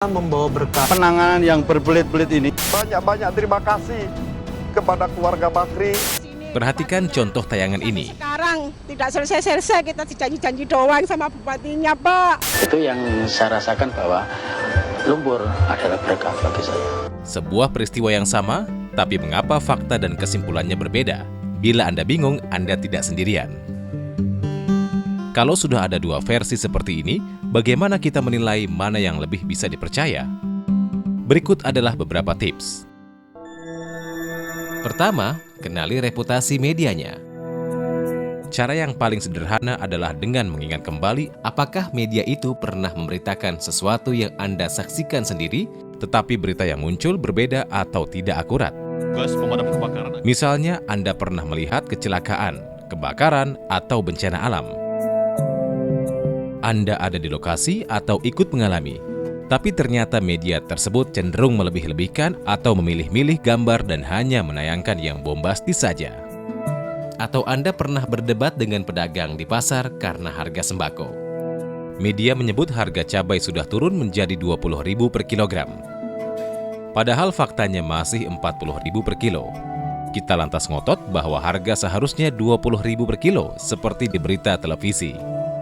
membawa berkah. Penanganan yang berbelit-belit ini. Banyak-banyak terima kasih kepada keluarga Bakri. Perhatikan contoh tayangan ini. Sekarang tidak selesai-selesai, kita janji-janji doang sama bupatinya, Pak. Itu yang saya rasakan bahwa lumpur adalah berkah bagi saya. Sebuah peristiwa yang sama, tapi mengapa fakta dan kesimpulannya berbeda? Bila Anda bingung, Anda tidak sendirian. Kalau sudah ada dua versi seperti ini, bagaimana kita menilai mana yang lebih bisa dipercaya? Berikut adalah beberapa tips. Pertama, kenali reputasi medianya. Cara yang paling sederhana adalah dengan mengingat kembali apakah media itu pernah memberitakan sesuatu yang Anda saksikan sendiri, tetapi berita yang muncul berbeda atau tidak akurat. Misalnya, Anda pernah melihat kecelakaan, kebakaran, atau bencana alam. Anda ada di lokasi atau ikut mengalami, tapi ternyata media tersebut cenderung melebih-lebihkan atau memilih-milih gambar dan hanya menayangkan yang bombastis saja. Atau Anda pernah berdebat dengan pedagang di pasar karena harga sembako. Media menyebut harga cabai sudah turun menjadi Rp20.000 per kilogram. Padahal faktanya masih Rp40.000 per kilo. Kita lantas ngotot bahwa harga seharusnya Rp20.000 per kilo seperti di berita televisi.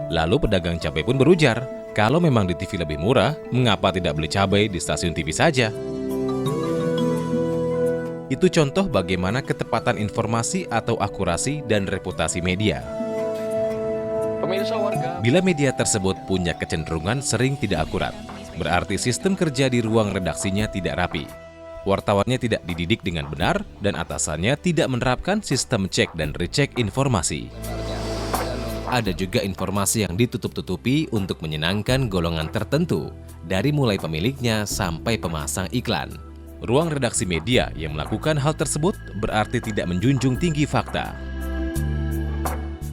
Lalu pedagang cabai pun berujar, kalau memang di TV lebih murah, mengapa tidak beli cabai di stasiun TV saja? Itu contoh bagaimana ketepatan informasi atau akurasi dan reputasi media. Bila media tersebut punya kecenderungan sering tidak akurat, berarti sistem kerja di ruang redaksinya tidak rapi. Wartawannya tidak dididik dengan benar dan atasannya tidak menerapkan sistem cek dan recheck informasi. Ada juga informasi yang ditutup-tutupi untuk menyenangkan golongan tertentu, dari mulai pemiliknya sampai pemasang iklan. Ruang redaksi media yang melakukan hal tersebut berarti tidak menjunjung tinggi fakta.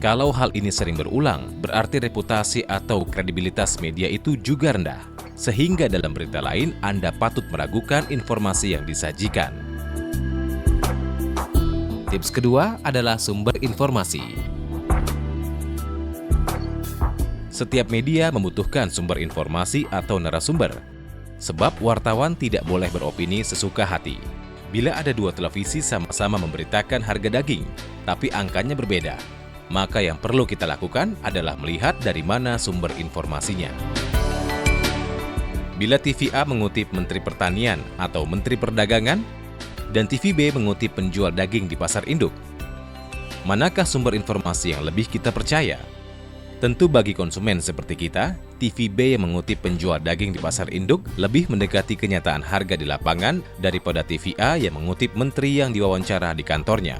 Kalau hal ini sering berulang, berarti reputasi atau kredibilitas media itu juga rendah, sehingga dalam berita lain Anda patut meragukan informasi yang disajikan. Tips kedua adalah sumber informasi. Setiap media membutuhkan sumber informasi atau narasumber, sebab wartawan tidak boleh beropini sesuka hati. Bila ada dua televisi sama-sama memberitakan harga daging, tapi angkanya berbeda, maka yang perlu kita lakukan adalah melihat dari mana sumber informasinya. Bila TV A mengutip Menteri Pertanian atau Menteri Perdagangan, dan TV B mengutip penjual daging di pasar induk, manakah sumber informasi yang lebih kita percaya? Tentu bagi konsumen seperti kita, TV B yang mengutip penjual daging di pasar induk lebih mendekati kenyataan harga di lapangan daripada TV A yang mengutip menteri yang diwawancara di kantornya.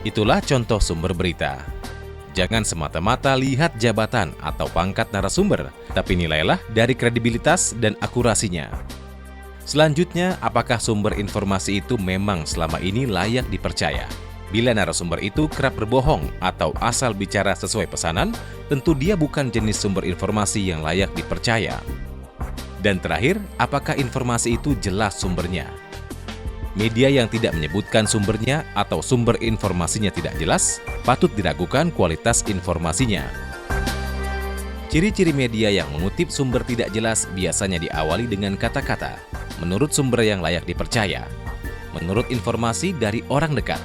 Itulah contoh sumber berita. Jangan semata-mata lihat jabatan atau pangkat narasumber, tapi nilailah dari kredibilitas dan akurasinya. Selanjutnya, apakah sumber informasi itu memang selama ini layak dipercaya? Bila narasumber itu kerap berbohong atau asal bicara sesuai pesanan, tentu dia bukan jenis sumber informasi yang layak dipercaya. Dan terakhir, apakah informasi itu jelas sumbernya? Media yang tidak menyebutkan sumbernya atau sumber informasinya tidak jelas, patut diragukan kualitas informasinya. Ciri-ciri media yang mengutip sumber tidak jelas biasanya diawali dengan kata-kata, menurut sumber yang layak dipercaya, menurut informasi dari orang dekat,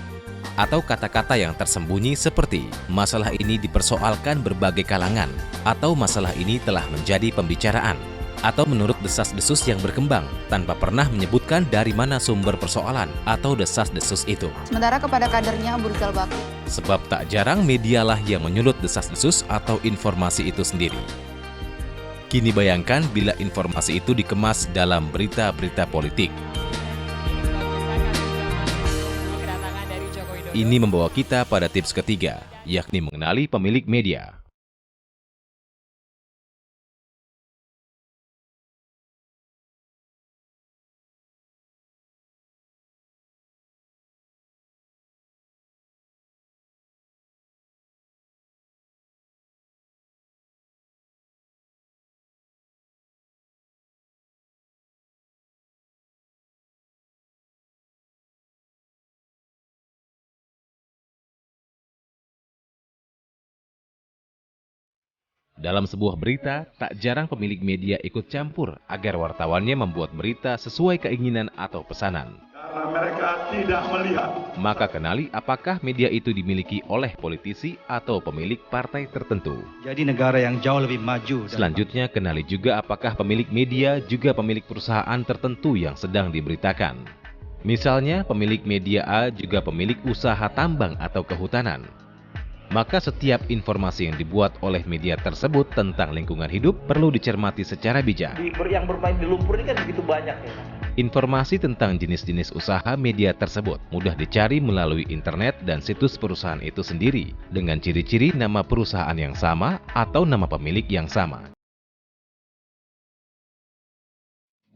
atau kata-kata yang tersembunyi seperti masalah ini dipersoalkan berbagai kalangan, atau masalah ini telah menjadi pembicaraan, atau menurut desas-desus yang berkembang tanpa pernah menyebutkan dari mana sumber persoalan atau desas-desus itu. Sementara kepada kadernya Abu Rizal Bakri. Sebab tak jarang medialah yang menyulut desas-desus atau informasi itu sendiri. Kini bayangkan bila informasi itu dikemas dalam berita-berita politik. Ini membawa kita pada tips ketiga, yakni mengenali pemilik media. Dalam sebuah berita, tak jarang pemilik media ikut campur agar wartawannya membuat berita sesuai keinginan atau pesanan. Karena mereka tidak melihat. Maka kenali apakah media itu dimiliki oleh politisi atau pemilik partai tertentu. Jadi negara yang jauh lebih maju. Selanjutnya, kenali juga apakah pemilik media juga pemilik perusahaan tertentu yang sedang diberitakan. Misalnya, pemilik media A juga pemilik usaha tambang atau kehutanan. Maka setiap informasi yang dibuat oleh media tersebut tentang lingkungan hidup perlu dicermati secara bijak. Yang bermain di lumpur ini kan begitu banyak ya. Informasi tentang jenis-jenis usaha media tersebut mudah dicari melalui internet dan situs perusahaan itu sendiri dengan ciri-ciri nama perusahaan yang sama atau nama pemilik yang sama.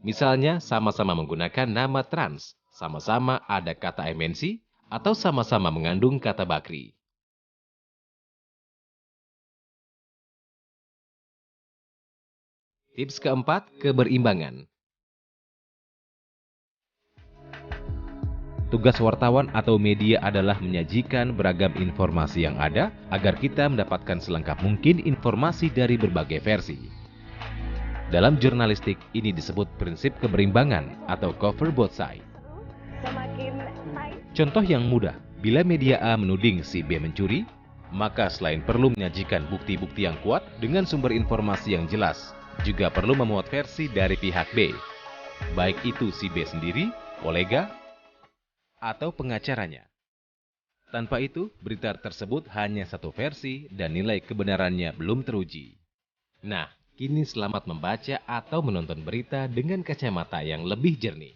Misalnya sama-sama menggunakan nama trans, sama-sama ada kata MNC, atau sama-sama mengandung kata bakri. Tips keempat, keberimbangan. Tugas wartawan atau media adalah menyajikan beragam informasi yang ada agar kita mendapatkan selengkap mungkin informasi dari berbagai versi. Dalam jurnalistik, ini disebut prinsip keberimbangan atau cover both side. Contoh yang mudah, bila media A menuding si B mencuri, maka selain perlu menyajikan bukti-bukti yang kuat dengan sumber informasi yang jelas, juga perlu memuat versi dari pihak B, baik itu si B sendiri, kolega, atau pengacaranya. Tanpa itu, berita tersebut hanya satu versi dan nilai kebenarannya belum teruji. Nah, kini selamat membaca atau menonton berita dengan kacamata yang lebih jernih.